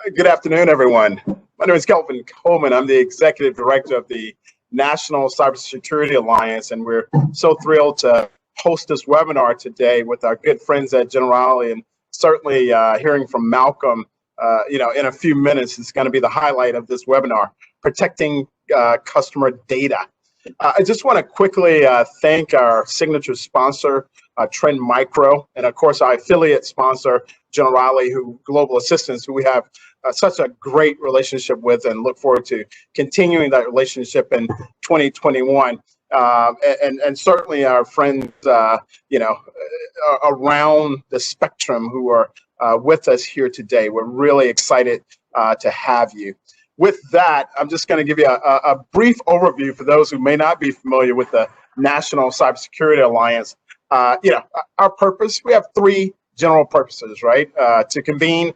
Good afternoon, everyone. My name is Kelvin Coleman. I'm the Executive Director of the National Cybersecurity Alliance, and we're so thrilled to host this webinar today with our good friends at Generali, and certainly hearing from Malcolm, in a few minutes is going to be the highlight of this webinar, protecting customer data. I just want to quickly thank our signature sponsor, Trend Micro, and of course our affiliate sponsor, Generali Global Assistance, who we have such a great relationship with, and look forward to continuing that relationship in 2021. And certainly our friends, around the spectrum who are with us here today. We're really excited to have you. With that, I'm just going to give you a brief overview for those who may not be familiar with the National Cybersecurity Alliance. Our purpose, we have three general purposes, right? To convene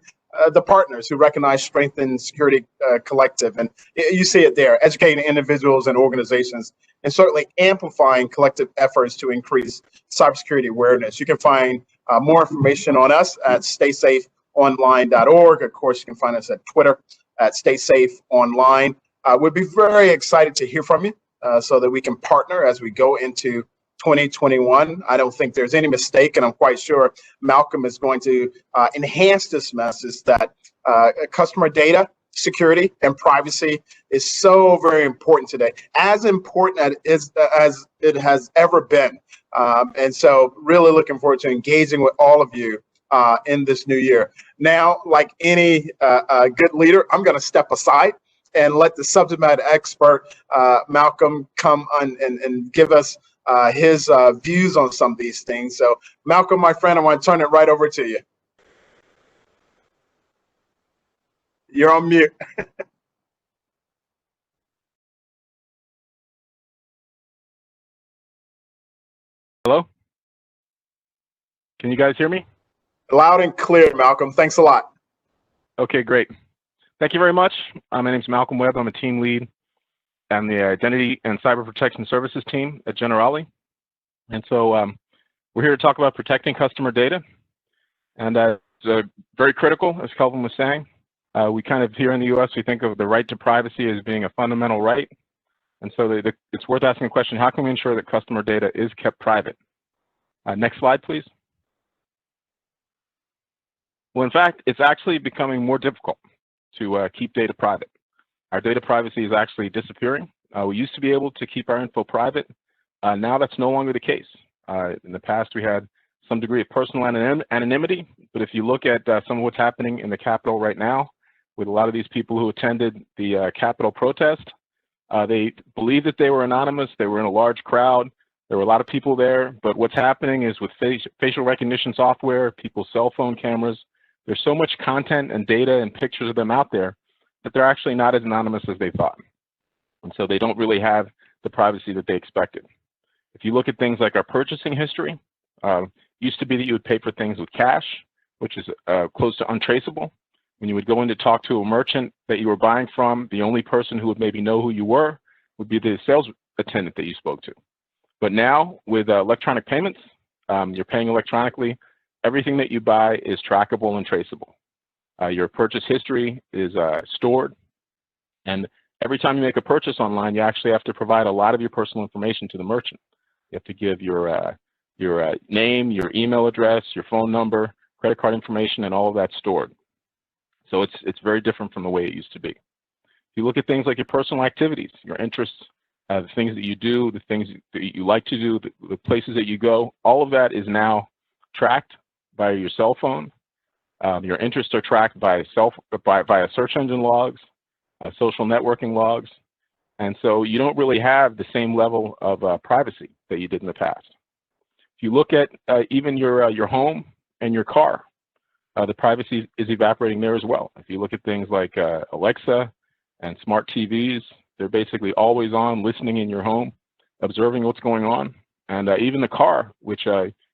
the partners who recognize strength in security collective. And you see it there, educating individuals and organizations, and certainly amplifying collective efforts to increase cybersecurity awareness. You can find more information on us at StaySafeOnline.org. Of course, you can find us at Twitter at StaySafeOnline. We'd be very excited to hear from you so that we can partner as we go into 2021. I don't think there's any mistake, and I'm quite sure Malcolm is going to enhance this message that customer data, security, and privacy is so very important today, as important as it has ever been. And so really looking forward to engaging with all of you in this new year. Now, like any good leader, I'm going to step aside and let the subject matter expert, Malcolm, come on and give us his views on some of these things. So Malcolm, my friend, I want to turn it right over to you. You're on mute. Hello? Can you guys hear me? Loud and clear, Malcolm. Thanks a lot. Okay, great. Thank you very much. My name is Malcolm Webb. I'm a team lead on the Identity and Cyber Protection Services team at Generali. And so we're here to talk about protecting customer data. And it's very critical, as Kelvin was saying. We kind of, here in the US, we think of the right to privacy as being a fundamental right. And so it's worth asking the question, how can we ensure that customer data is kept private? Next slide, please. Well, in fact, it's actually becoming more difficult to keep data private. Our data privacy is actually disappearing. We used to be able to keep our info private. Now that's no longer the case. In the past, we had some degree of personal anonymity, but if you look at some of what's happening in the Capitol right now, with a lot of these people who attended the Capitol protest, they believed that they were anonymous. They were in a large crowd. There were a lot of people there, but what's happening is with facial recognition software, people's cell phone cameras, there's so much content and data and pictures of them out there that they're actually not as anonymous as they thought. And so they don't really have the privacy that they expected. If you look at things like our purchasing history, used to be that you would pay for things with cash, which is close to untraceable. When you would go in to talk to a merchant that you were buying from, the only person who would maybe know who you were would be the sales attendant that you spoke to. But now with electronic payments, you're paying electronically. Everything that you buy is trackable and traceable. Your purchase history is stored. And every time you make a purchase online, you actually have to provide a lot of your personal information to the merchant. You have to give your name, your email address, your phone number, credit card information, and all of that's stored. So it's very different from the way it used to be. If you look at things like your personal activities, your interests, the things that you do, the things that you like to do, the places that you go, all of that is now tracked by your cell phone. Your interests are tracked by via search engine logs, social networking logs, and so you don't really have the same level of privacy that you did in the past. If you look at even your home and your car, the privacy is evaporating there as well. If you look at things like Alexa and smart TVs, they're basically always on, listening in your home, observing what's going on, and even the car, which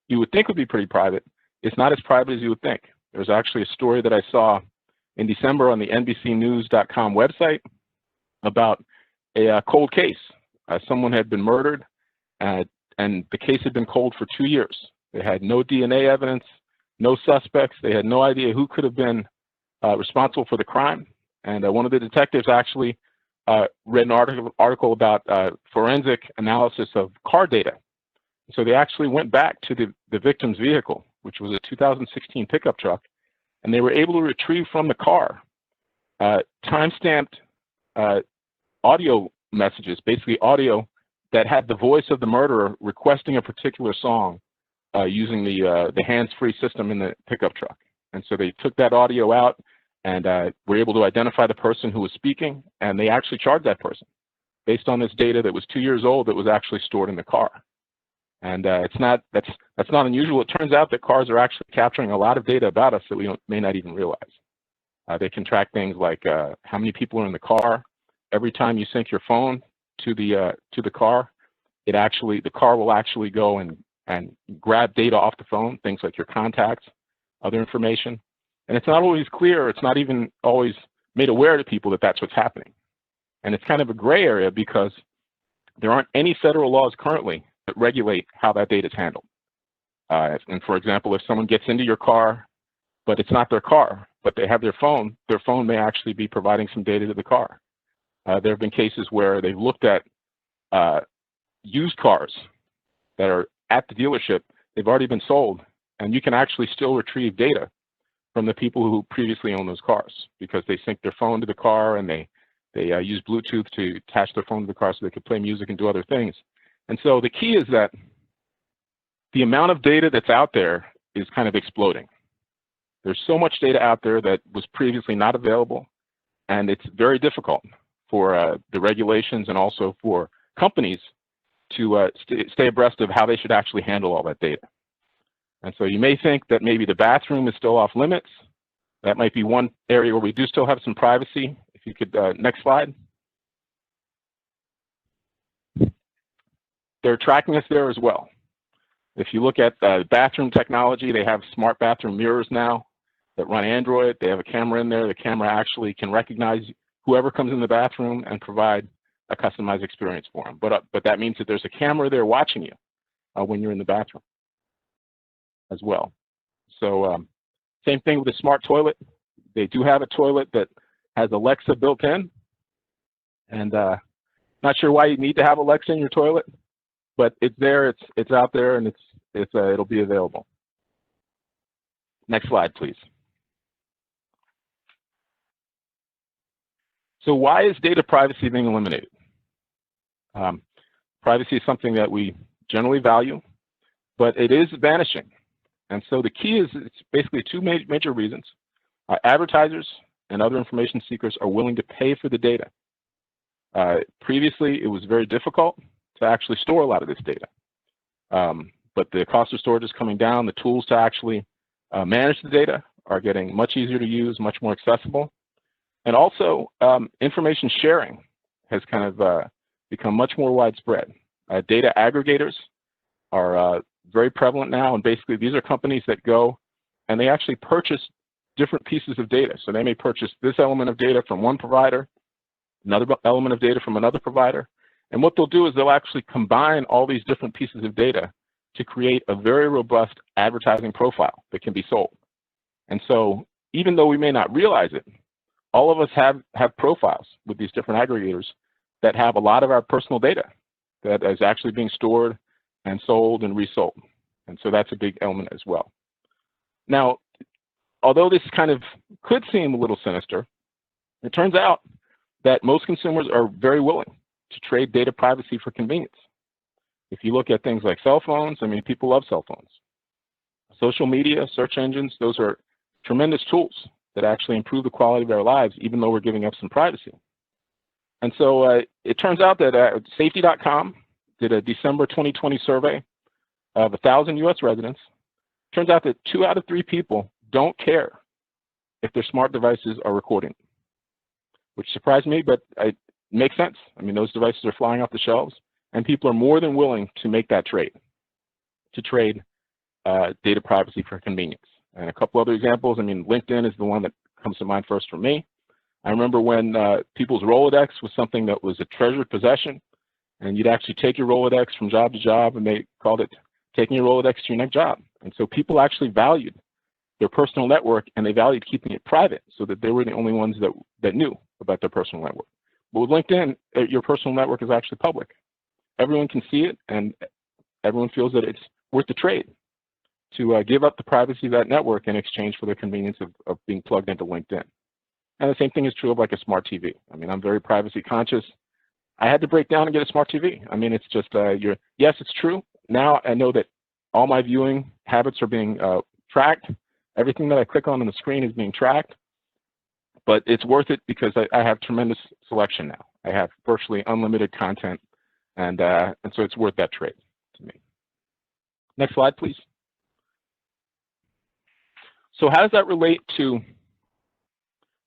you would think would be pretty private, it's not as private as you would think. There's actually a story that I saw in December on the NBCnews.com website about a cold case. Someone had been murdered, and the case had been cold for 2 years. They had no DNA evidence, no suspects. They had no idea who could have been responsible for the crime. And one of the detectives actually read an article about forensic analysis of car data. So they actually went back to the victim's vehicle, which was a 2016 pickup truck, and they were able to retrieve from the car time-stamped audio messages, basically audio that had the voice of the murderer requesting a particular song using the hands-free system in the pickup truck. And so they took that audio out and were able to identify the person who was speaking, and they actually charged that person based on this data that was 2 years old that was actually stored in the car. And that's not unusual. It turns out that cars are actually capturing a lot of data about us that we may not even realize. They can track things like how many people are in the car. Every time you sync your phone to the car, the car will actually go and grab data off the phone, things like your contacts, other information. And it's not always clear. It's not even always made aware to people that that's what's happening. And it's kind of a gray area because there aren't any federal laws currently that regulate how that data is handled. And for example, if someone gets into your car, but it's not their car, but they have their phone may actually be providing some data to the car. There have been cases where they've looked at used cars that are at the dealership, they've already been sold, and you can actually still retrieve data from the people who previously owned those cars because they sync their phone to the car and they use Bluetooth to attach their phone to the car so they could play music and do other things. And so the key is that the amount of data that's out there is kind of exploding. There's so much data out there that was previously not available, and it's very difficult for the regulations and also for companies to stay abreast of how they should actually handle all that data. And so you may think that maybe the bathroom is still off limits. That might be one area where we do still have some privacy. If you could, next slide. They're tracking us there as well. If you look at bathroom technology, they have smart bathroom mirrors now that run Android. They have a camera in there. The camera actually can recognize whoever comes in the bathroom and provide a customized experience for them. But that means that there's a camera there watching you when you're in the bathroom as well. So same thing with the smart toilet. They do have a toilet that has Alexa built in, and not sure why you need to have Alexa in your toilet, but it's there, it's out there, and it'll be available. Next slide, please. So why is data privacy being eliminated? Privacy is something that we generally value, but it is vanishing. And so the key is it's basically two major reasons. Advertisers and other information seekers are willing to pay for the data. Previously, it was very difficult to actually store a lot of this data. But the cost of storage is coming down. The tools to actually manage the data are getting much easier to use, much more accessible. And also, information sharing has kind of become much more widespread. Data aggregators are very prevalent now, and basically these are companies that go and they actually purchase different pieces of data. So they may purchase this element of data from one provider, another element of data from another provider, and what they'll do is they'll actually combine all these different pieces of data to create a very robust advertising profile that can be sold. And so even though we may not realize it, all of us have profiles with these different aggregators that have a lot of our personal data that is actually being stored and sold and resold. And so that's a big element as well. Now, although this kind of could seem a little sinister, it turns out that most consumers are very willing to trade data privacy for convenience. If you look at things like cell phones, I mean, people love cell phones. Social media, search engines, those are tremendous tools that actually improve the quality of our lives, even though we're giving up some privacy. And so it turns out that safety.com did a December 2020 survey of 1,000 US residents. Turns out that 2 out of 3 people don't care if their smart devices are recording, which surprised me, but it makes sense. I mean, those devices are flying off the shelves, and people are more than willing to make that trade, to trade data privacy for convenience. And a couple other examples, I mean, LinkedIn is the one that comes to mind first for me. I remember when people's Rolodex was something that was a treasured possession, and you'd actually take your Rolodex from job to job, and they called it taking your Rolodex to your next job. And so people actually valued their personal network, and they valued keeping it private so that they were the only ones that knew about their personal network. But with LinkedIn, your personal network is actually public. Everyone can see it, and everyone feels that it's worth the trade to give up the privacy of that network in exchange for the convenience of being plugged into LinkedIn. And the same thing is true of like a smart TV. I mean, I'm very privacy conscious. I had to break down and get a smart TV. I mean, it's just, yes, it's true. Now I know that all my viewing habits are being tracked. Everything that I click on the screen is being tracked. But it's worth it because I have tremendous selection now. I have virtually unlimited content, and so it's worth that trade to me. Next slide, please. So how does that relate to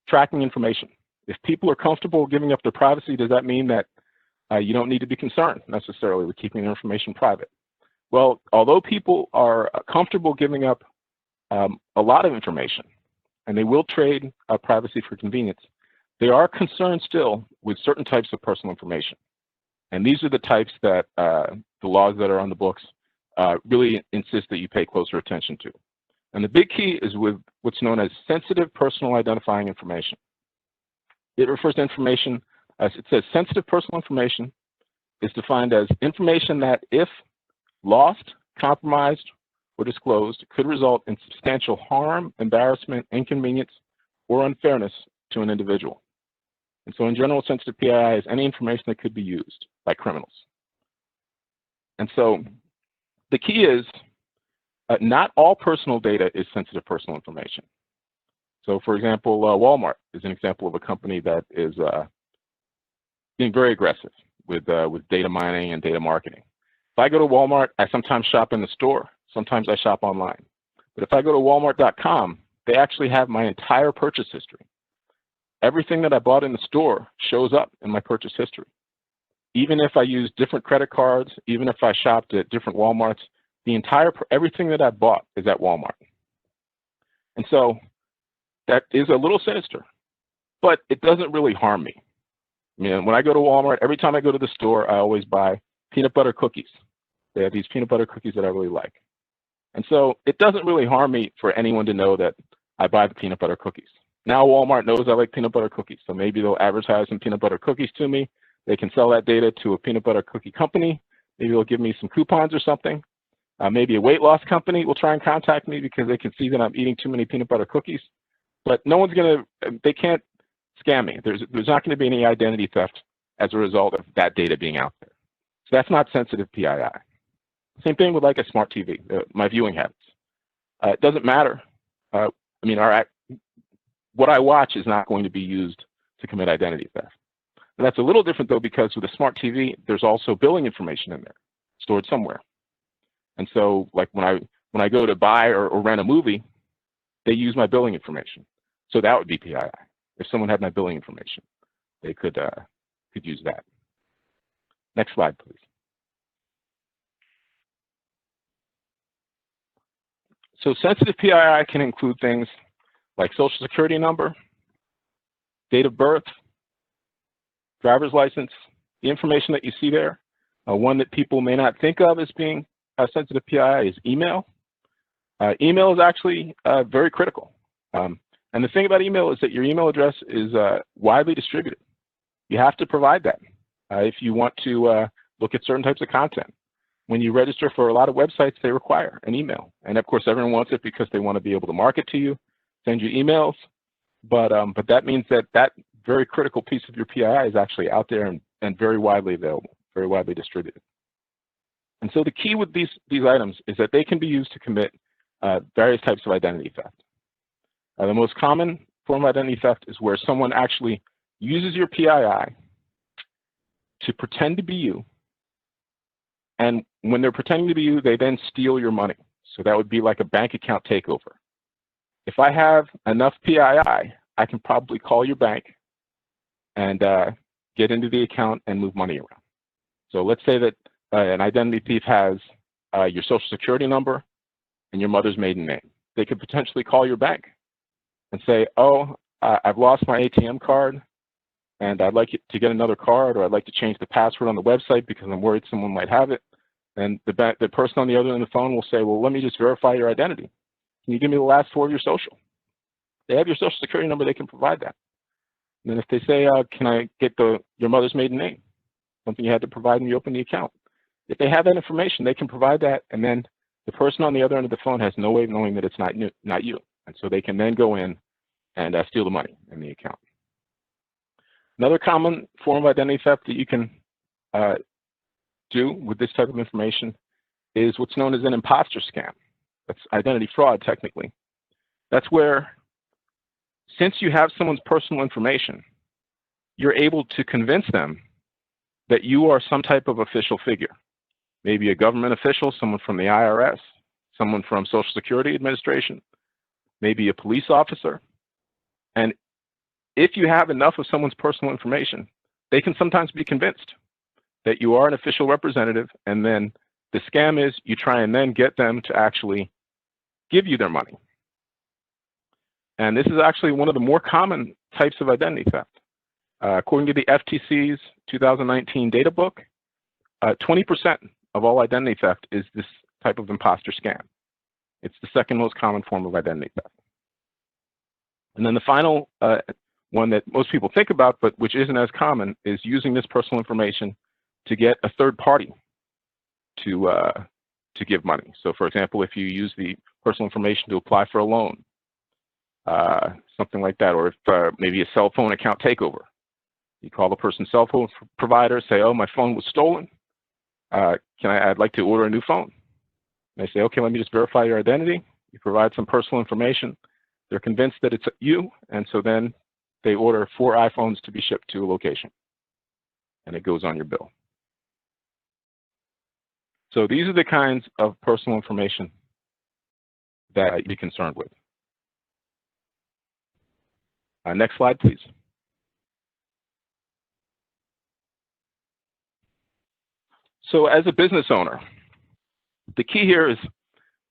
tracking information? If people are comfortable giving up their privacy, does that mean that you don't need to be concerned necessarily with keeping their information private? Well, although people are comfortable giving up a lot of information, and they will trade privacy for convenience, they are concerned still with certain types of personal information. And these are the types that the laws that are on the books really insist that you pay closer attention to. And the big key is with what's known as sensitive personal identifying information. It refers to information, as it says, sensitive personal information is defined as information that, if lost, compromised, or disclosed, could result in substantial harm, embarrassment, inconvenience, or unfairness to an individual. And so in general, sensitive PII is any information that could be used by criminals. And so the key is not all personal data is sensitive personal information. So for example, Walmart is an example of a company that is being very aggressive with data mining and data marketing. If I go to Walmart, I sometimes shop in the store, sometimes I shop online. But if I go to walmart.com, they actually have my entire purchase history. Everything that I bought in the store shows up in my purchase history. Even if I use different credit cards, even if I shopped at different Walmarts, everything that I bought is at Walmart. And so that is a little sinister, but it doesn't really harm me. I mean, when I go to Walmart, every time I go to the store, I always buy peanut butter cookies. They have these peanut butter cookies that I really like. And so it doesn't really harm me for anyone to know that I buy the peanut butter cookies. Now Walmart knows I like peanut butter cookies, so maybe they'll advertise some peanut butter cookies to me. They can sell that data to a peanut butter cookie company. Maybe they'll give me some coupons or something. Maybe a weight loss company will try and contact me because they can see that I'm eating too many peanut butter cookies. But no one's they can't scam me. There's not going to be any identity theft as a result of that data being out there. So that's not sensitive PII. Same thing with like a smart TV, my viewing habits. It doesn't matter. I mean, what I watch is not going to be used to commit identity theft. And that's a little different though, because with a smart TV, there's also billing information in there, stored somewhere. And so like when I go to buy or rent a movie, they use my billing information. So that would be PII. If someone had my billing information, they could use that. Next slide, please. So sensitive PII can include things like social security number, date of birth, driver's license, the information that you see there. One that people may not think of as being sensitive PII is email. Email is actually very critical. And the thing about email is that your email address is widely distributed. You have to provide that if you want to look at certain types of content. When you register for a lot of websites, they require an email. And of course, everyone wants it because they want to be able to market to you, send you emails. But that means that that very critical piece of your PII is actually out there and very widely available, very widely distributed. And so the key with these items is that they can be used to commit various types of identity theft. The most common form of identity theft is where someone actually uses your PII to pretend to be you. And when they're pretending to be you, they then steal your money. So that would be like a bank account takeover. If I have enough PII, I can probably call your bank and get into the account and move money around. So let's say that an identity thief has your social security number and your mother's maiden name. They could potentially call your bank and say, oh, I've lost my ATM card and I'd like to get another card, or I'd like to change the password on the website because I'm worried someone might have it. And the person on the other end of the phone will say, well, let me just verify your identity. Can you give me the last 4 of your social? They have your social security number, they can provide that. And then if they say, can I get your mother's maiden name? Something you had to provide when you opened the account. If they have that information, they can provide that, and then the person on the other end of the phone has no way of knowing that it's not you. And so they can then go in and steal the money in the account. Another common form of identity theft that you can do with this type of information is what's known as an imposter scam. That's identity fraud, technically. That's where, since you have someone's personal information, you're able to convince them that you are some type of official figure. Maybe a government official, someone from the IRS, someone from Social Security Administration, maybe a police officer. And if you have enough of someone's personal information, they can sometimes be convinced that you are an official representative, and then the scam is you try and then get them to actually give you their money. And this is actually one of the more common types of identity theft. According to the FTC's 2019 data book, 20% of all identity theft is this type of imposter scam. It's the second most common form of identity theft. And then the final one that most people think about, but which isn't as common, is using this personal information to get a third party to give money. So for example, if you use the personal information to apply for a loan, something like that, or if maybe a cell phone account takeover. You call the person's cell phone provider, say, oh, my phone was stolen. I'd like to order a new phone. And they say, okay, let me just verify your identity. You provide some personal information. They're convinced that it's you, and so then they order 4 iPhones to be shipped to a location, and it goes on your bill. So these are the kinds of personal information that you'd be concerned with. Next slide, please. So as a business owner, the key here is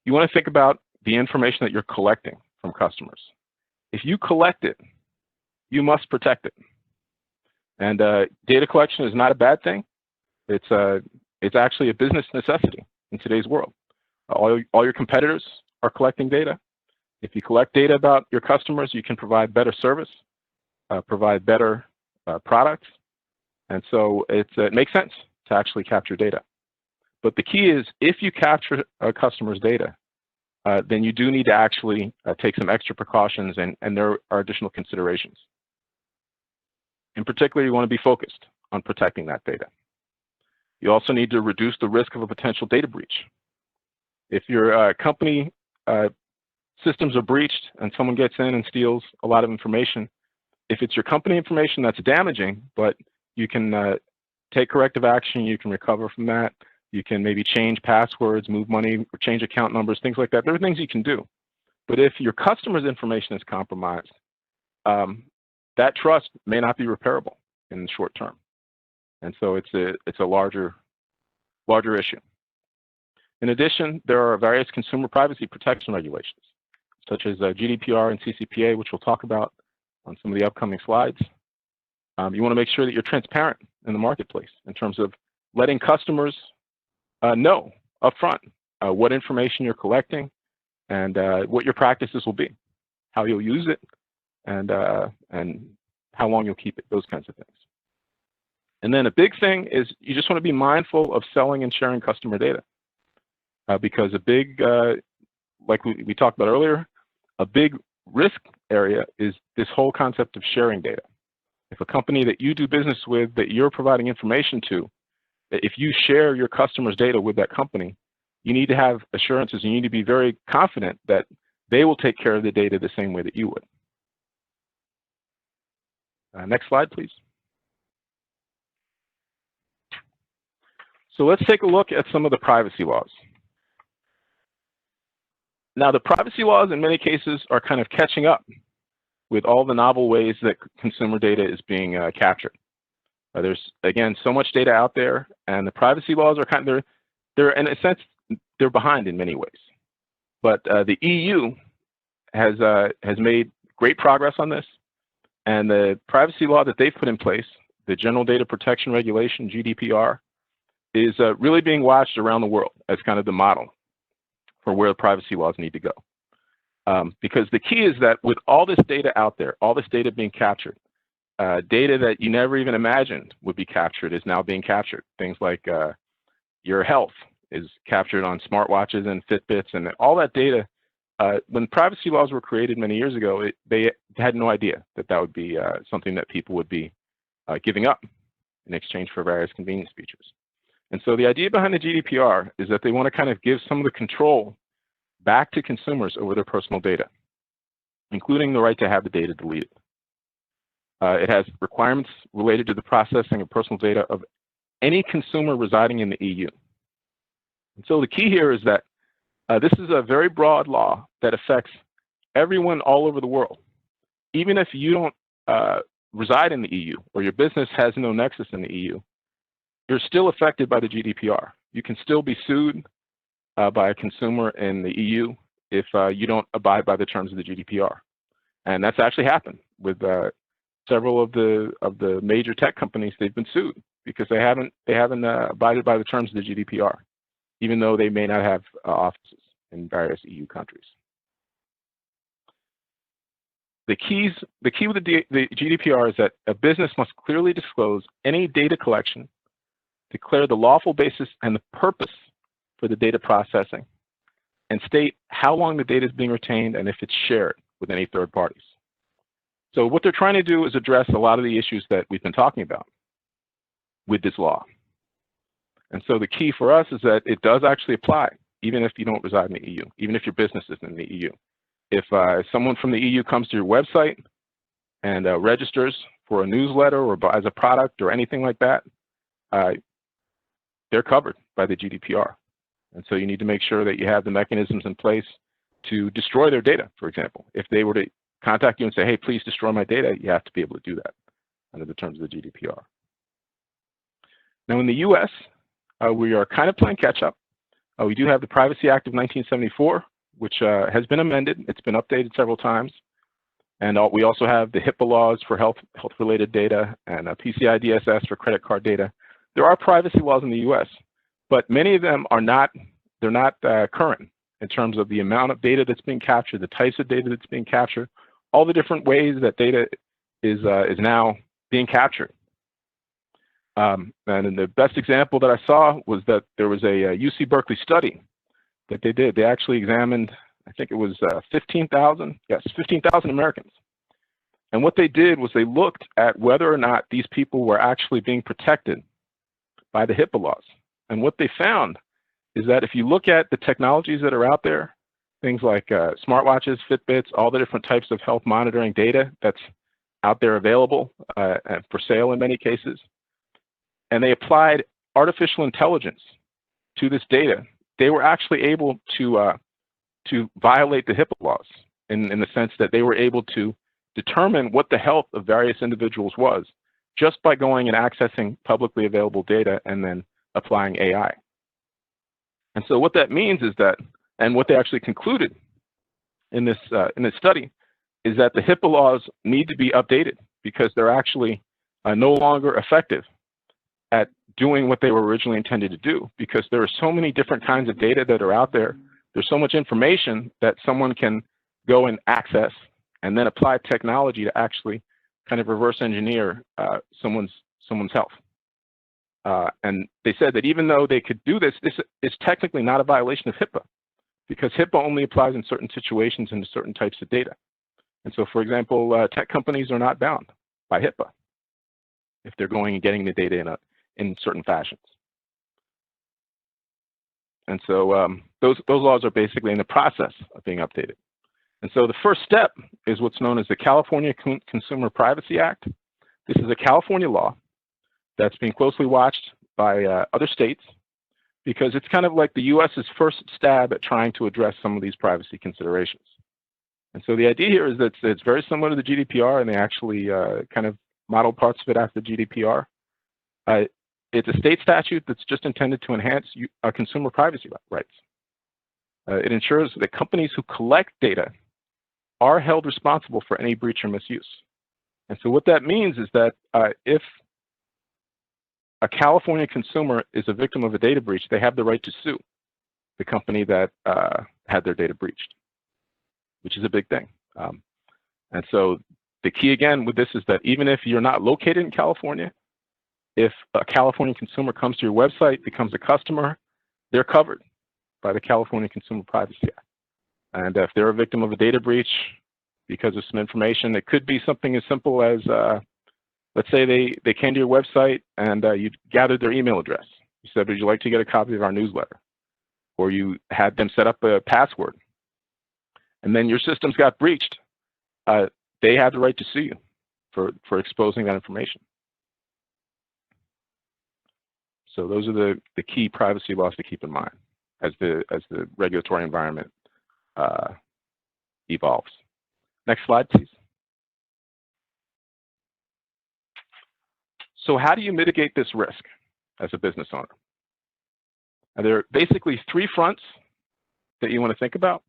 you want to think about the information that you're collecting from customers. If you collect it, you must protect it. And data collection is not a bad thing. It's actually a business necessity in today's world. All your competitors are collecting data. If you collect data about your customers, you can provide better service, provide better products. And so it makes sense to actually capture data. But the key is, if you capture a customer's data, then you do need to actually take some extra precautions, and there are additional considerations. In particular, you want to be focused on protecting that data. You also need to reduce the risk of a potential data breach. If your company systems are breached and someone gets in and steals a lot of information, if it's your company information, that's damaging, but you can take corrective action, you can recover from that. You can maybe change passwords, move money, or change account numbers, things like that. There are things you can do. But if your customer's information is compromised, that trust may not be repairable in the short term. And so it's a larger issue. In addition, there are various consumer privacy protection regulations, such as GDPR and CCPA, which we'll talk about on some of the upcoming slides. You want to make sure that you're transparent in the marketplace in terms of letting customers know upfront what information you're collecting and what your practices will be, how you'll use it, and how long you'll keep it, those kinds of things. And then a big thing is you just want to be mindful of selling and sharing customer data, because a big, like we talked about earlier, a big risk area is this whole concept of sharing data. If a company that you do business with, that you're providing information to, if you share your customers' data with that company, you need to have assurances. You need to be very confident that they will take care of the data the same way that you would. Next slide, please. So let's take a look at some of the privacy laws. Now, the privacy laws in many cases are kind of catching up with all the novel ways that consumer data is being captured. There's, again, so much data out there, and the privacy laws are kind of, they're in a sense, they're behind in many ways. But the EU has made great progress on this, and the privacy law that they've put in place, the General Data Protection Regulation, GDPR, is really being watched around the world as kind of the model for where the privacy laws need to go. Because the key is that with all this data out there, all this data being captured, data that you never even imagined would be captured is now being captured. Things like your health is captured on smartwatches and Fitbits, and all that data. When privacy laws were created many years ago, they had no idea that that would be something that people would be giving up in exchange for various convenience features. And so the idea behind the GDPR is that they want to kind of give some of the control back to consumers over their personal data, including the right to have the data deleted. It has requirements related to the processing of personal data of any consumer residing in the EU. And so the key here is that this is a very broad law that affects everyone all over the world. Even if you don't reside in the EU or your business has no nexus in the EU, you're still affected by the GDPR. You can still be sued by a consumer in the EU if you don't abide by the terms of the GDPR. And that's actually happened with several of the major tech companies. They've been sued because they haven't abided by the terms of the GDPR, even though they may not have offices in various EU countries. The key with the GDPR is that a business must clearly disclose any data collection, declare the lawful basis and the purpose for the data processing, and state how long the data is being retained and if it's shared with any third parties. So what they're trying to do is address a lot of the issues that we've been talking about with this law. And so the key for us is that it does actually apply, even if you don't reside in the EU, even if your business isn't in the EU. If someone from the EU comes to your website and registers for a newsletter or buys a product or anything like that, they're covered by the GDPR. And so you need to make sure that you have the mechanisms in place to destroy their data, for example. If they were to contact you and say, hey, please destroy my data, you have to be able to do that under the terms of the GDPR. Now in the US, we are kind of playing catch up. We do have the Privacy Act of 1974, which has been amended. It's been updated several times. And we also have the HIPAA laws for health-related data and PCI DSS for credit card data. There are privacy laws in the US, but many of them are not, they're not current in terms of the amount of data that's being captured, the types of data that's being captured, all the different ways that data is now being captured. And the best example that I saw was that there was a UC Berkeley study that they did. They actually examined, I think it was 15,000 Americans. And what they did was they looked at whether or not these people were actually being protected by the HIPAA laws. And what they found is that if you look at the technologies that are out there, things like smartwatches, Fitbits, all the different types of health monitoring data that's out there available for sale in many cases, and they applied artificial intelligence to this data, they were actually able to violate the HIPAA laws in the sense that they were able to determine what the health of various individuals was just by going and accessing publicly available data and then applying AI. And so what that means is that, and what they actually concluded in this study, is that the HIPAA laws need to be updated because they're actually no longer effective at doing what they were originally intended to do, because there are so many different kinds of data that are out there. There's so much information that someone can go and access and then apply technology to actually kind of reverse engineer someone's health. And they said that even though they could do this, this is technically not a violation of HIPAA, because HIPAA only applies in certain situations and to certain types of data. And so, for example, tech companies are not bound by HIPAA if they're going and getting the data in certain fashions. And so those laws are basically in the process of being updated. And so the first step is what's known as the California Consumer Privacy Act. This is a California law that's being closely watched by other states, because it's kind of like the US's first stab at trying to address some of these privacy considerations. And so the idea here is that it's very similar to the GDPR, and they actually kind of model parts of it after GDPR. It's a state statute that's just intended to enhance consumer privacy rights. It ensures that companies who collect data are held responsible for any breach or misuse. And so what that means is that if a California consumer is a victim of a data breach, they have the right to sue the company that had their data breached. which is a big thing. And so the key again with this is that even if you're not located in California, if a California consumer comes to your website, becomes a customer, they're covered by the California Consumer Privacy Act. And if they're a victim of a data breach because of some information, it could be something as simple as, let's say they came to your website and you gathered their email address. You said, would you like to get a copy of our newsletter? Or you had them set up a password. And then your systems got breached. They have the right to sue you for exposing that information. So those are the key privacy laws to keep in mind as the regulatory environment evolves. Next slide, please. So how do you mitigate this risk as a business owner? And there are basically three fronts that you want to think about.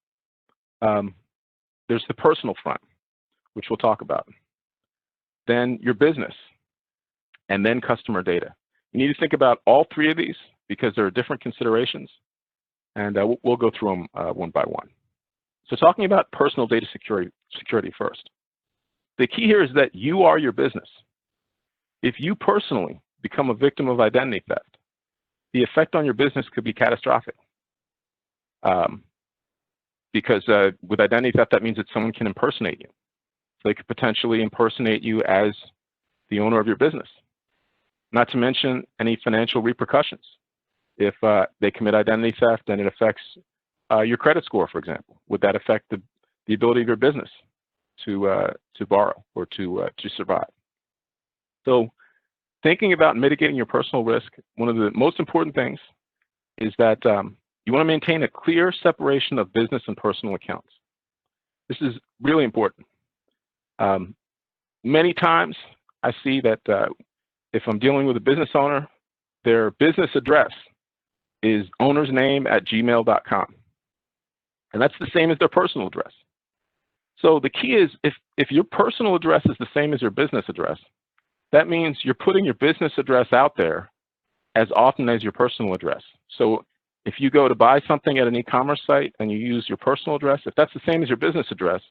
There's the personal front, which we'll talk about. Then your business, and then customer data. You need to think about all three of these because there are different considerations, and we'll go through them one by one. So talking about personal data security first. The key here is that you are your business. If you personally become a victim of identity theft, the effect on your business could be catastrophic. Because with identity theft, that means that someone can impersonate you. So they could potentially impersonate you as the owner of your business. Not to mention any financial repercussions. If they commit identity theft and it affects your credit score, for example, would that affect the ability of your business to borrow or to survive? So thinking about mitigating your personal risk, one of the most important things is that you want to maintain a clear separation of business and personal accounts. This is really important. Many times I see that if I'm dealing with a business owner, their business address is ownersname@gmail.com. And that's the same as their personal address. So the key is if your personal address is the same as your business address, that means you're putting your business address out there as often as your personal address. So if you go to buy something at an e-commerce site and you use your personal address, if that's the same as your business address,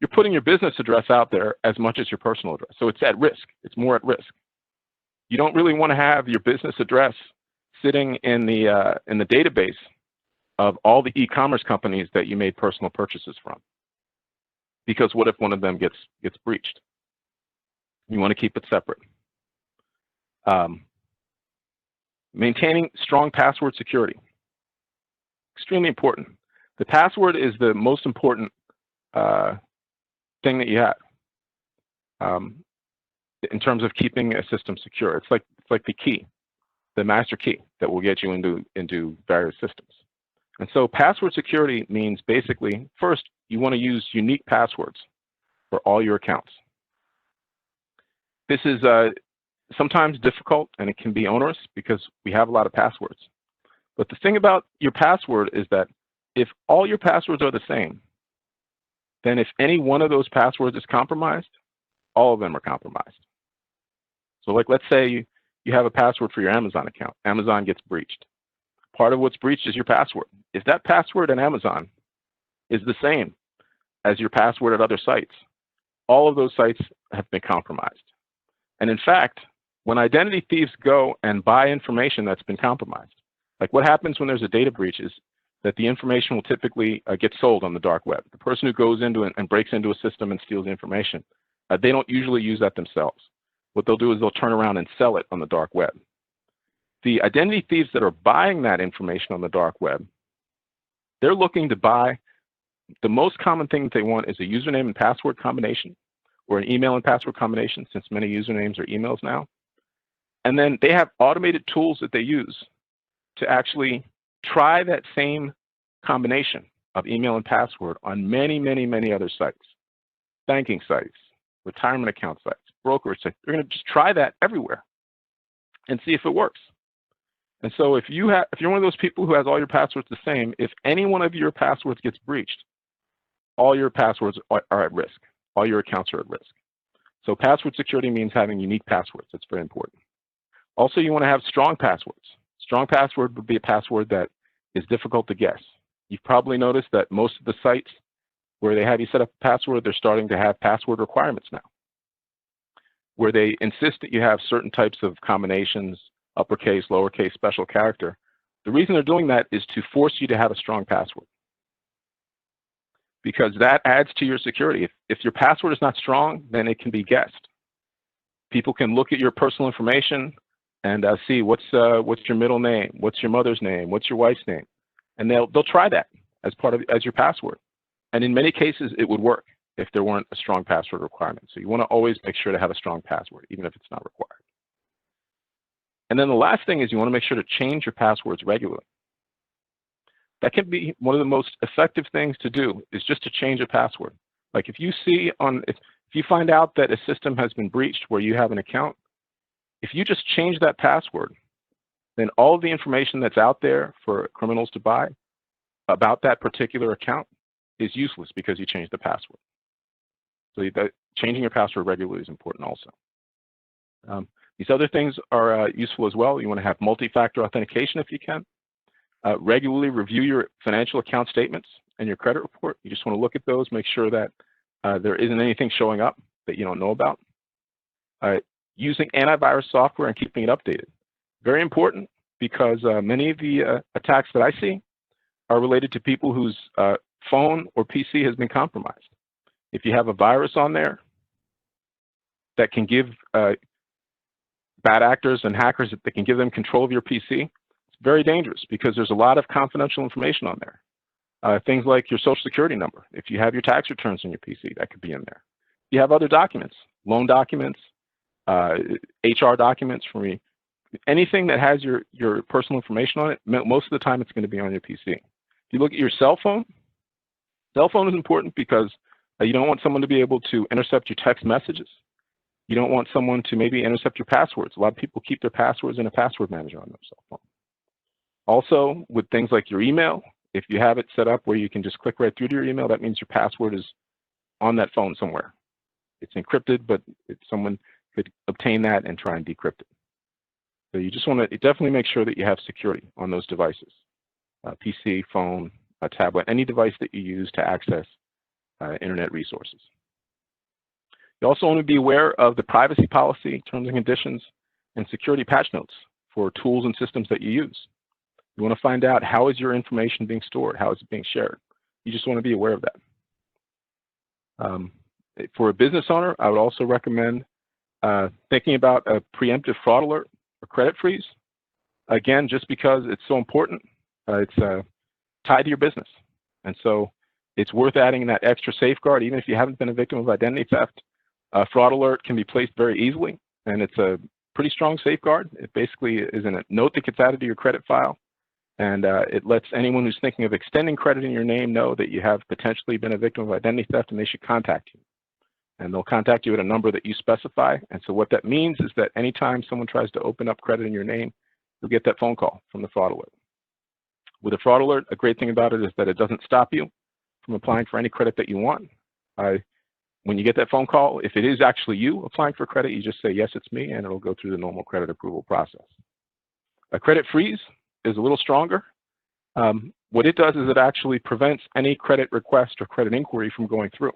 you're putting your business address out there as much as your personal address. So it's at risk. It's more at risk. You don't really want to have your business address sitting in the database of all the e-commerce companies that you made personal purchases from. Because what if one of them gets breached? You want to keep it separate. Maintaining strong password security. Extremely important. The password is the most important thing that you have in terms of keeping a system secure. It's like the key, the master key that will get you into various systems. And so password security means basically, first, you want to use unique passwords for all your accounts. This is sometimes difficult and it can be onerous because we have a lot of passwords. But the thing about your password is that if all your passwords are the same, then if any one of those passwords is compromised, all of them are compromised. So like, let's say you have a password for your Amazon account. Amazon gets breached. Part of what's breached is your password. If that password in Amazon is the same as your password at other sites, all of those sites have been compromised. And in fact, when identity thieves go and buy information that's been compromised, like what happens when there's a data breach is that the information will typically get sold on the dark web. The person who goes into and breaks into a system and steals the information, they don't usually use that themselves. What they'll do is they'll turn around and sell it on the dark web. The identity thieves that are buying that information on the dark web, they're looking to buy, the most common thing that they want is a username and password combination or an email and password combination, since many usernames are emails now. And then they have automated tools that they use to actually try that same combination of email and password on many, many, many other sites. Banking sites, retirement account sites, brokerage sites. They're going to just try that everywhere and see if it works. And so if you're one of those people who has all your passwords the same, if any one of your passwords gets breached, all your passwords are at risk. All your accounts are at risk. So password security means having unique passwords. That's very important. Also, you want to have strong passwords. Strong password would be a password that is difficult to guess. You've probably noticed that most of the sites Where they have you set up a password, they're starting to have password requirements now, where they insist that you have certain types of combinations, uppercase, lowercase, special character. The reason they're doing that is to force you to have a strong password, because that adds to your security. If your password is not strong, then it can be guessed. People can look at your personal information and see what's your middle name, what's your mother's name, what's your wife's name, and they'll try that as your password. And in many cases, it would work if there weren't a strong password requirement. So you want to always make sure to have a strong password, even if it's not required. And then the last thing is you want to make sure to change your passwords regularly. That can be one of the most effective things to do, is just to change a password. Like if you find out that a system has been breached where you have an account, if you just change that password, then all of the information that's out there for criminals to buy about that particular account is useless because you changed the password. So changing your password regularly is important also. These other things are useful as well. You want to have multi-factor authentication if you can. Regularly review your financial account statements and your credit report. You just want to look at those, make sure that there isn't anything showing up that you don't know about. Using antivirus software and keeping it updated. Very important, because many of the attacks that I see are related to people whose phone or PC has been compromised. If you have a virus on there that can give bad actors and hackers, that can give them control of your PC, it's very dangerous, because there's a lot of confidential information on there. Things like your social security number. If you have your tax returns on your PC, that could be in there. You have other documents, loan documents, HR documents from me. Anything that has your personal information on it, most of the time it's going to be on your PC. If you look at your cell phone is important, because you don't want someone to be able to intercept your text messages. You don't want someone to maybe intercept your passwords. A lot of people keep their passwords in a password manager on their cell phone. Also, with things like your email, if you have it set up where you can just click right through to your email, that means your password is on that phone somewhere. It's encrypted, but someone could obtain that and try and decrypt it. So you just want to definitely make sure that you have security on those devices. PC, phone, a tablet, any device that you use to access internet resources. You also want to be aware of the privacy policy, terms and conditions, and security patch notes for tools and systems that you use. You want to find out, how is your information being stored? How is it being shared? You just want to be aware of that. For a business owner, I would also recommend thinking about a preemptive fraud alert or credit freeze. Again, just because it's so important, it's tied to your business. And so it's worth adding that extra safeguard. Even if you haven't been a victim of identity theft, a fraud alert can be placed very easily, and it's a pretty strong safeguard. It basically is in a note that gets added to your credit file, and it lets anyone who's thinking of extending credit in your name know that you have potentially been a victim of identity theft, and they should contact you. And they'll contact you at a number that you specify. And so what that means is that anytime someone tries to open up credit in your name, you'll get that phone call from the fraud alert. With a fraud alert, a great thing about it is that it doesn't stop you from applying for any credit that you want. When you get that phone call, if it is actually you applying for credit, you just say, yes, it's me, and it'll go through the normal credit approval process. A credit freeze is a little stronger. What it does is it actually prevents any credit request or credit inquiry from going through.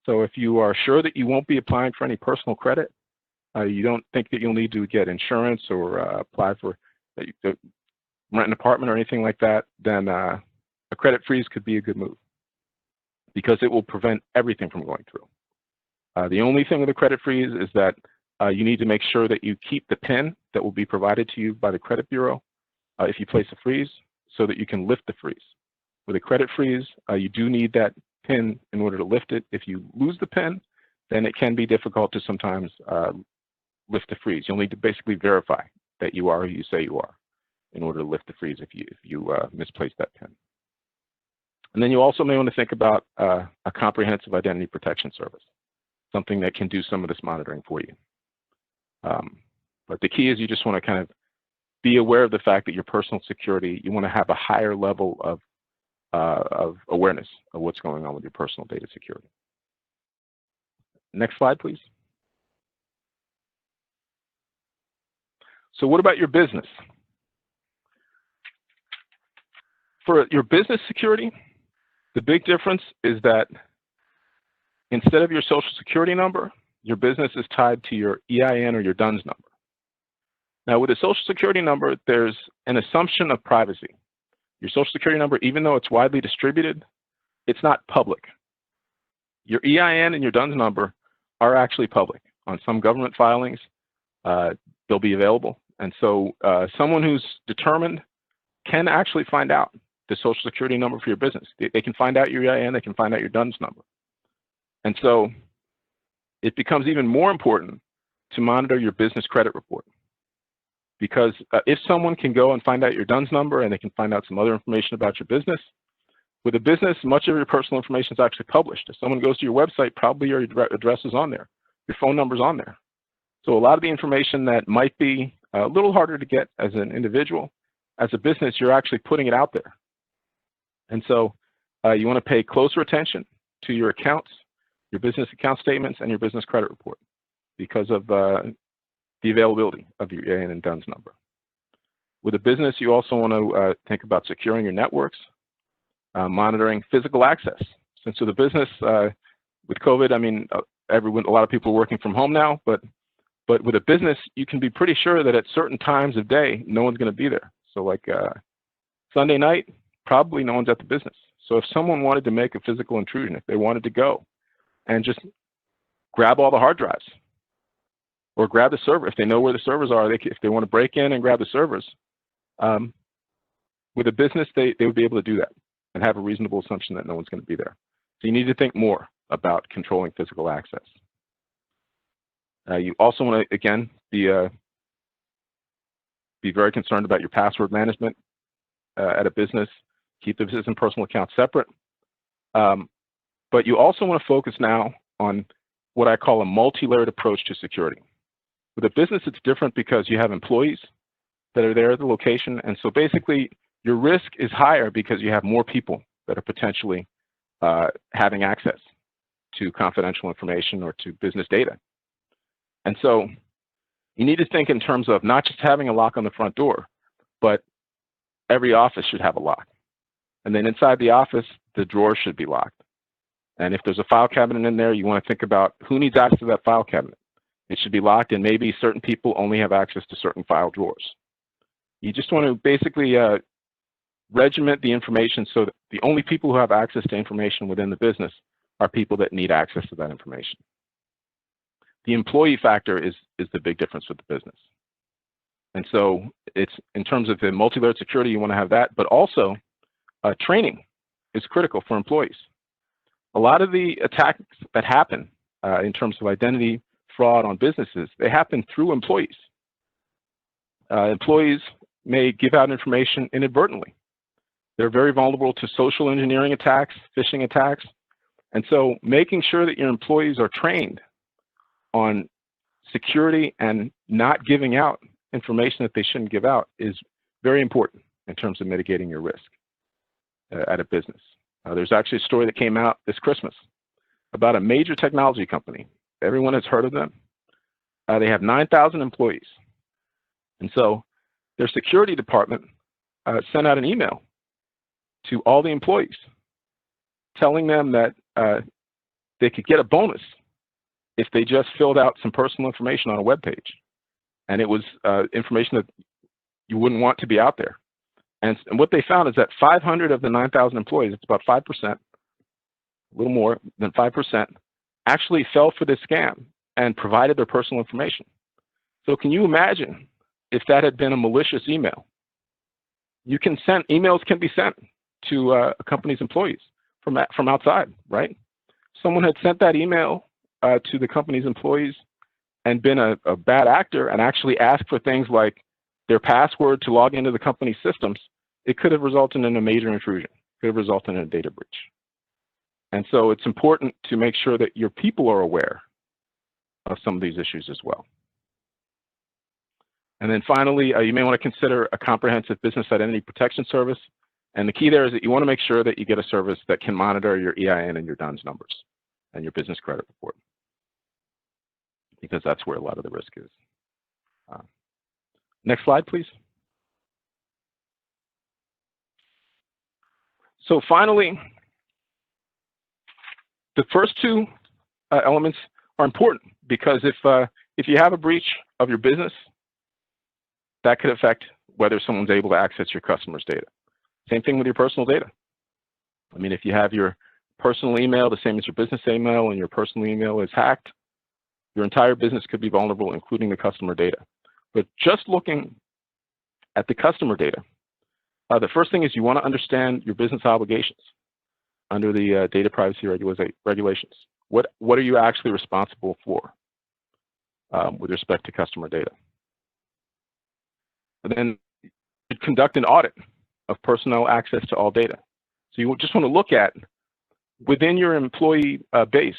So if you are sure that you won't be applying for any personal credit, you don't think that you'll need to get insurance or apply for rent an apartment or anything like that, then a credit freeze could be a good move, because it will prevent everything from going through. The only thing with a credit freeze is that you need to make sure that you keep the PIN that will be provided to you by the credit bureau if you place a freeze, so that you can lift the freeze. With a credit freeze, you do need that PIN in order to lift it. If you lose the PIN, then it can be difficult to sometimes lift the freeze. You'll need to basically verify that you are who you say you are in order to lift the freeze if you misplace that PIN. And then you also may want to think about a comprehensive identity protection service, something that can do some of this monitoring for you. But the key is you just want to kind of be aware of the fact that your personal security, you want to have a higher level of awareness of what's going on with your personal data security. Next slide, please. So what about your business? For your business security, The big difference is that instead of your social security number, your business is tied to your EIN or your DUNS number. Now, with a social security number, there's an assumption of privacy. Your social security number, even though it's widely distributed, it's not public. Your EIN and your DUNS number are actually public. On some government filings, they'll be available. And so someone who's determined can actually find out the social security number for your business. They can find out your EIN, they can find out your DUNS number. And so it becomes even more important to monitor your business credit report. Because if someone can go and find out your DUNS number and they can find out some other information about your business, with a business, much of your personal information is actually published. If someone goes to your website, probably your address is on there, your phone number is on there. So a lot of the information that might be a little harder to get as an individual, as a business, you're actually putting it out there. And so you want to pay closer attention to your accounts, your business account statements, and your business credit report because of the availability of your EIN and DUNS number. With a business, you also want to think about securing your networks, monitoring physical access. Since with a business, with COVID, I mean, a lot of people are working from home now, but with a business, you can be pretty sure that at certain times of day, no one's going to be there. So like Sunday night, probably no one's at the business. So if someone wanted to make a physical intrusion, if they wanted to go and just grab all the hard drives or grab the server, if they know where the servers are, if they want to break in and grab the servers, with a business, they would be able to do that and have a reasonable assumption that no one's going to be there. So you need to think more about controlling physical access. You also want to, again, be very concerned about your password management at a business. Keep the business and personal accounts separate. But you also want to focus now on what I call a multi-layered approach to security. With a business, it's different because you have employees that are there at the location. And so basically, your risk is higher because you have more people that are potentially having access to confidential information or to business data. And so you need to think in terms of not just having a lock on the front door, but every office should have a lock. And then inside the office, the drawers should be locked. And if there's a file cabinet in there, you want to think about who needs access to that file cabinet. It should be locked, and maybe certain people only have access to certain file drawers. You just want to basically regiment the information so that the only people who have access to information within the business are people that need access to that information. The employee factor is the big difference with the business. And so it's in terms of the multi-layered security, you want to have that, but also training is critical for employees. A lot of the attacks that happen in terms of identity fraud on businesses, they happen through employees. Employees may give out information inadvertently. They're very vulnerable to social engineering attacks, phishing attacks. And so making sure that your employees are trained on security and not giving out information that they shouldn't give out is very important in terms of mitigating your risk at a business. There's actually a story that came out this Christmas about a major technology company. Everyone has heard of them. They have 9,000 employees. And so their security department sent out an email to all the employees telling them that they could get a bonus if they just filled out some personal information on a web page. And it was information that you wouldn't want to be out there. And what they found is that 500 of the 9,000 employees, it's about 5%, a little more than 5%, actually fell for this scam and provided their personal information. So can you imagine if that had been a malicious email? You can send, emails can be sent to a company's employees from outside, right? Someone had sent that email to the company's employees and been a bad actor and actually asked for things like their password to log into the company's systems, it could have resulted in a major intrusion, could have resulted in a data breach. And so it's important to make sure that your people are aware of some of these issues as well. And then finally, you may want to consider a comprehensive business identity protection service. And the key there is that you want to make sure that you get a service that can monitor your EIN and your DUNS numbers and your business credit report, because that's where a lot of the risk is. Next slide, please. So finally, The first two elements are important because if you have a breach of your business, that could affect whether someone's able to access your customers' data. Same thing with your personal data. I mean, if you have your personal email, the same as your business email, and your personal email is hacked, your entire business could be vulnerable, including the customer data. But just looking at the customer data, the first thing is you want to understand your business obligations under the data privacy regulations. What are you actually responsible for with respect to customer data? And then you conduct an audit of personnel access to all data. So you just want to look at, within your employee base,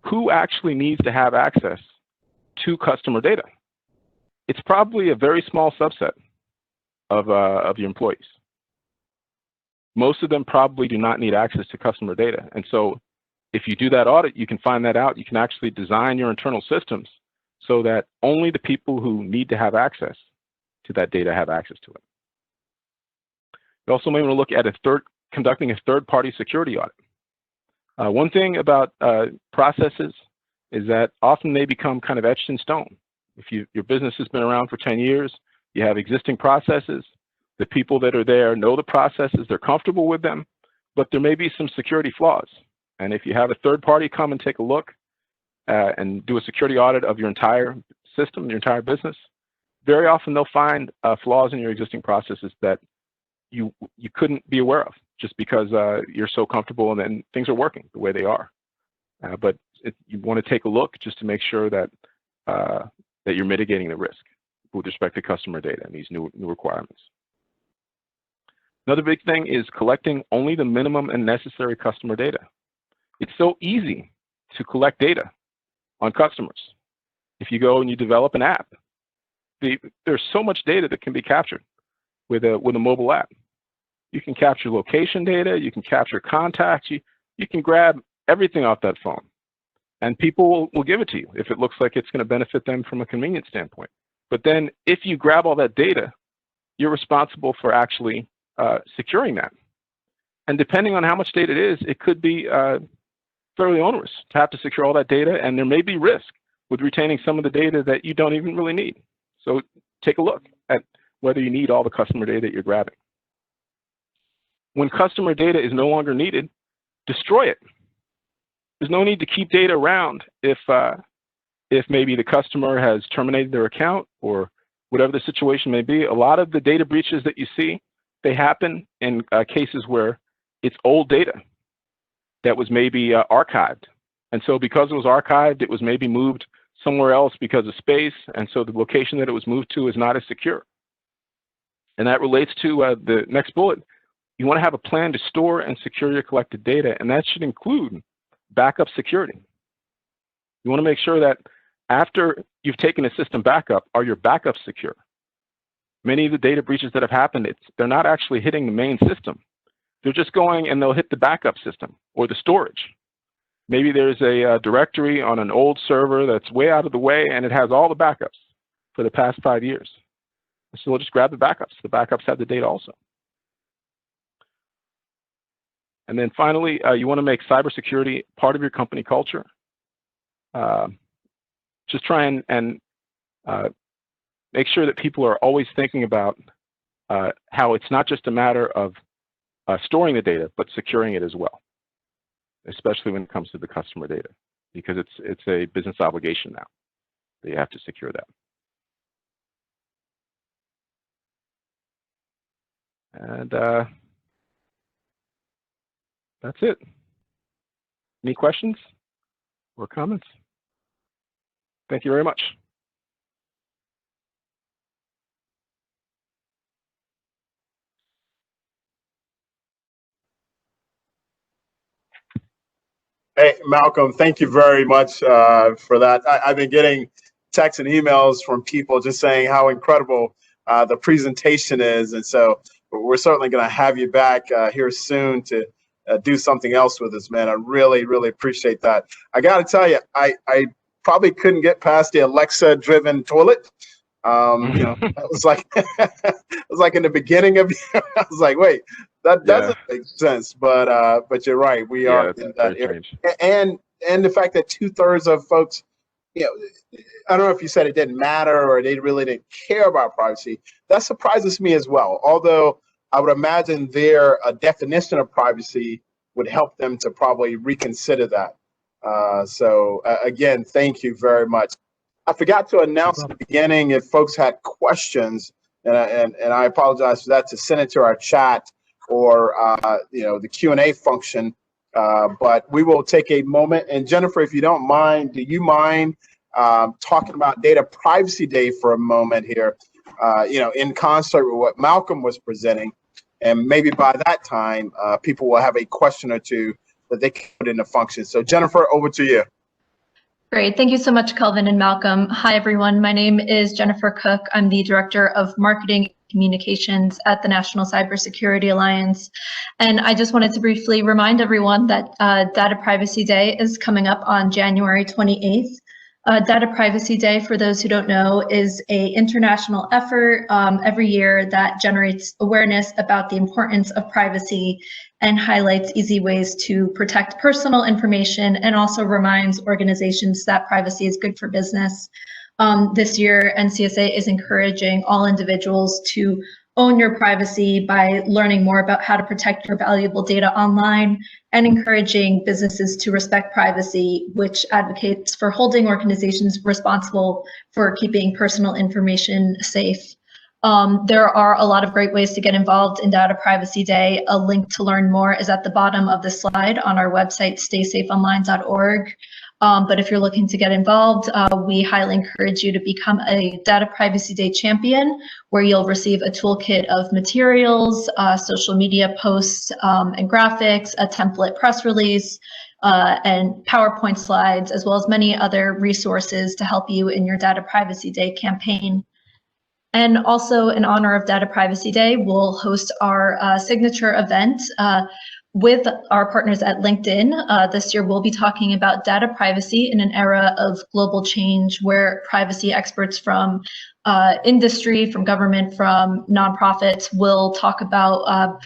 who actually needs to have access to customer data. It's probably a very small subset of your employees. Most of them probably do not need access to customer data. And so if you do that audit, you can find that out. You can actually design your internal systems so that only the people who need to have access to that data have access to it. You also may want to look at conducting a third-party security audit. One thing about processes is that often they become kind of etched in stone. If your business has been around for 10 years, you have existing processes, the people that are there know the processes, they're comfortable with them, but there may be some security flaws. And if you have a third party come and take a look and do a security audit of your entire system, your entire business, very often they'll find flaws in your existing processes that you couldn't be aware of just because you're so comfortable and then things are working the way they are. But you want to take a look just to make sure that that you're mitigating the risk with respect to customer data and these new requirements. Another big thing is collecting only the minimum and necessary customer data. It's so easy to collect data on customers. If you go and you develop an app, there's so much data that can be captured with a mobile app. You can capture location data, you can capture contacts, you can grab everything off that phone. And people will give it to you if it looks like it's going to benefit them from a convenience standpoint. But then if you grab all that data, you're responsible for actually securing that. And depending on how much data it is, it could be fairly onerous to have to secure all that data, and there may be risk with retaining some of the data that you don't even really need. So take a look at whether you need all the customer data that you're grabbing. When customer data is no longer needed, destroy it. There's no need to keep data around if maybe the customer has terminated their account or whatever the situation may be. A lot of the data breaches that you see, they happen in cases where it's old data that was maybe archived. And so because it was archived, it was maybe moved somewhere else because of space. And so the location that it was moved to is not as secure. And that relates to the next bullet. You want to have a plan to store and secure your collected data, and that should include backup security. You want to make sure that after you've taken a system backup, are your backups secure? Many of the data breaches that have happened, they're not actually hitting the main system. They're just going and they'll hit the backup system or the storage. Maybe there's a directory on an old server that's way out of the way and it has all the backups for the past 5 years. So we'll just grab the backups. The backups have the data also. And then finally, you want to make cybersecurity part of your company culture. Just try and make sure that people are always thinking about how it's not just a matter of storing the data, but securing it as well, especially when it comes to the customer data, because it's a business obligation now that you have to secure that. And that's it. Any questions or comments? Thank you very much. Hey, Malcolm, thank you very much for that. I've been getting texts and emails from people just saying how incredible the presentation is. And so we're certainly going to have you back here soon to do something else with us, man. I really, really appreciate that. I got to tell you, I probably couldn't get past the Alexa-driven toilet. You know, that was like, it was like in the beginning of, I was like, wait, That Yeah, doesn't make sense, but you're right. We yeah, are that's in that very area, strange. and the fact that 2/3 of folks, you know, I don't know if you said it didn't matter or they really didn't care about privacy. That surprises me as well. Although I would imagine their definition of privacy would help them to probably reconsider that. Again, thank you very much. I forgot to No announce at problem. the beginning if folks had questions, and I apologize for that, to send it to our chat or the Q&A function. But we will take a moment. And Jennifer, if you don't mind, do you mind talking about Data Privacy Day for a moment here, in concert with what Malcolm was presenting? And maybe by that time, people will have a question or two that they can put into function. So Jennifer, over to you. Great. Thank you so much, Kelvin and Malcolm. Hi, everyone. My name is Jennifer Cook. I'm the Director of Marketing Communications at the National Cybersecurity Alliance. And I just wanted to briefly remind everyone that Data Privacy Day is coming up on January 28th. Data Privacy Day, for those who don't know, is an international effort every year that generates awareness about the importance of privacy and highlights easy ways to protect personal information, and also reminds organizations that privacy is good for business. This year, NCSA is encouraging all individuals to own your privacy by learning more about how to protect your valuable data online, and encouraging businesses to respect privacy, which advocates for holding organizations responsible for keeping personal information safe. There are a lot of great ways to get involved in Data Privacy Day. A link to learn more is at the bottom of the slide on our website, StaySafeOnline.org. But if you're looking to get involved, we highly encourage you to become a Data Privacy Day champion, where you'll receive a toolkit of materials, social media posts and graphics, a template press release, and PowerPoint slides, as well as many other resources to help you in your Data Privacy Day campaign. And also, in honor of Data Privacy Day, we'll host our signature event with our partners at LinkedIn. This year, we'll be talking about data privacy in an era of global change, where privacy experts from industry, from government, from nonprofits will talk about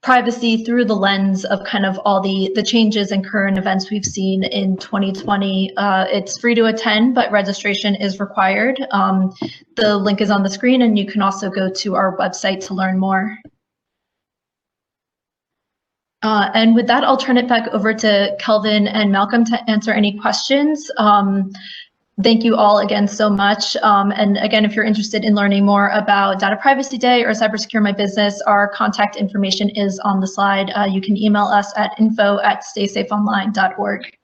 privacy through the lens of kind of all the changes and current events we've seen in 2020. It's free to attend, but registration is required. The link is on the screen, and you can also go to our website to learn more. And with that, I'll turn it back over to Kelvin and Malcolm to answer any questions. Thank you all again so much. And again, if you're interested in learning more about Data Privacy Day or Cybersecure My Business, our contact information is on the slide. You can email us at info@StaySafeOnline.org.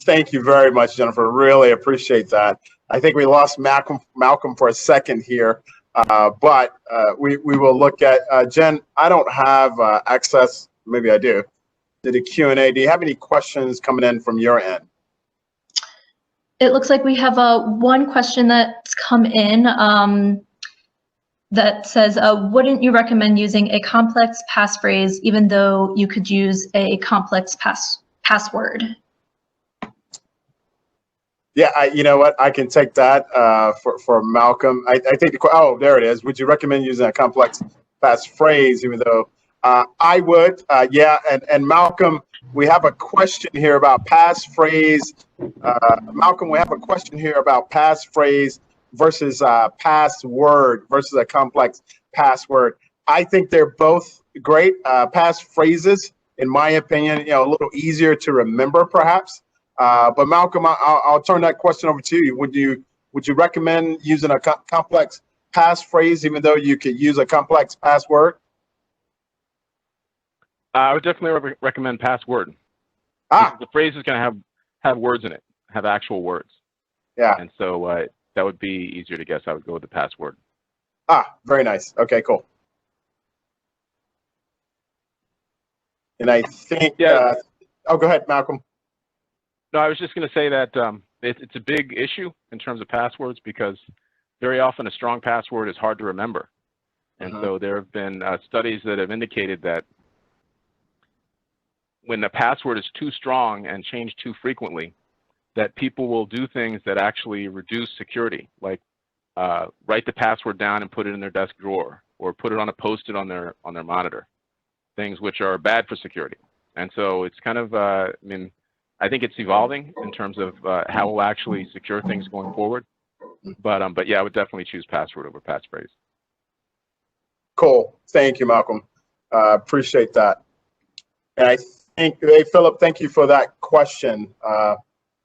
Thank you very much, Jennifer. Really appreciate that. I think we lost Malcolm for a second here, but we will look at, Jen, I don't have access, maybe I do, to the Q&A. Do you have any questions coming in from your end? It looks like we have one question that's come in that says, wouldn't you recommend using a complex passphrase even though you could use a complex password? Yeah, you know what? I can take that for Malcolm. I think oh, there it is. Would you recommend using a complex passphrase even though I would? Yeah, and Malcolm, we have a question here about passphrase. Malcolm, we have a question here about passphrase versus password versus a complex password. I think they're both great passphrases, in my opinion. A little easier to remember, perhaps. But Malcolm, I'll turn that question over to you. Would you recommend using a complex passphrase even though you could use a complex password? I would definitely recommend password. The phrase is going to have words in it, have actual words. Yeah. And so that would be easier to guess. I would go with the password. Very nice. Okay, cool. And I think, yeah. Oh, go ahead, Malcolm. No, I was just going to say that it's a big issue in terms of passwords, because very often a strong password is hard to remember. And so there have been studies that have indicated that when the password is too strong and changed too frequently, that people will do things that actually reduce security, like write the password down and put it in their desk drawer, or put it on a post-it on their monitor, things which are bad for security. And so it's kind of, I mean, I think it's evolving in terms of how we'll actually secure things going forward. But yeah, I would definitely choose password over passphrase. Cool. Thank you, Malcolm. Appreciate that. And I think, hey, Philip, thank you for that question.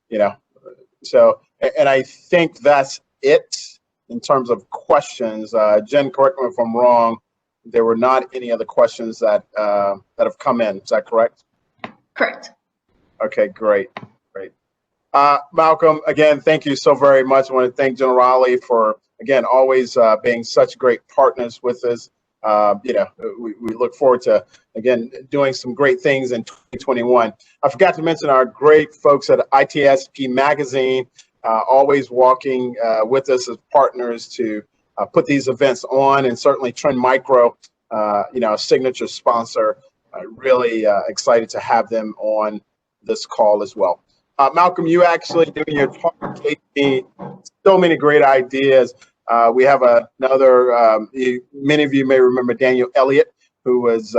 You know, so, and I think that's it in terms of questions. Jen, correct me if I'm wrong. There were not any other questions that that have come in. Is that correct? Correct. Okay, great, great. Malcolm, again, thank you so very much. I want to thank Generali for, again, always being such great partners with us. You know, we look forward to, again, doing some great things in 2021. I forgot to mention our great folks at ITSP Magazine, always walking with us as partners to put these events on, and certainly Trend Micro, you know, a signature sponsor. Really excited to have them on this call as well. Malcolm, you actually doing your talk gave me so many great ideas. We have another, many of you may remember Daniel Elliott, who was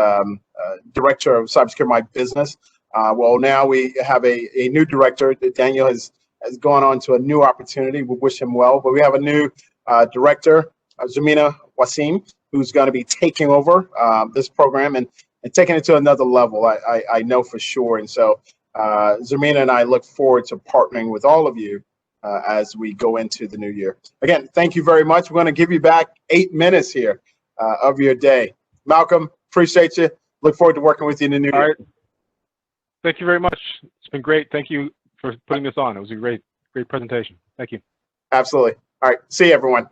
director of Cybersecurity My Business. Well, now we have a new director. Daniel has gone on to a new opportunity. We wish him well. But we have a new director, Zamina Wasim, who's going to be taking over this program and taking it to another level, I know for sure. And so Zamina and I look forward to partnering with all of you as we go into the new year. Again, thank you very much. We're going to give you back 8 minutes here of your day. Malcolm, appreciate you. Look forward to working with you in the new year. All right. Thank you very much. It's been great. Thank you for putting this on. It was a great presentation. Thank you. Absolutely. All right. See you, everyone.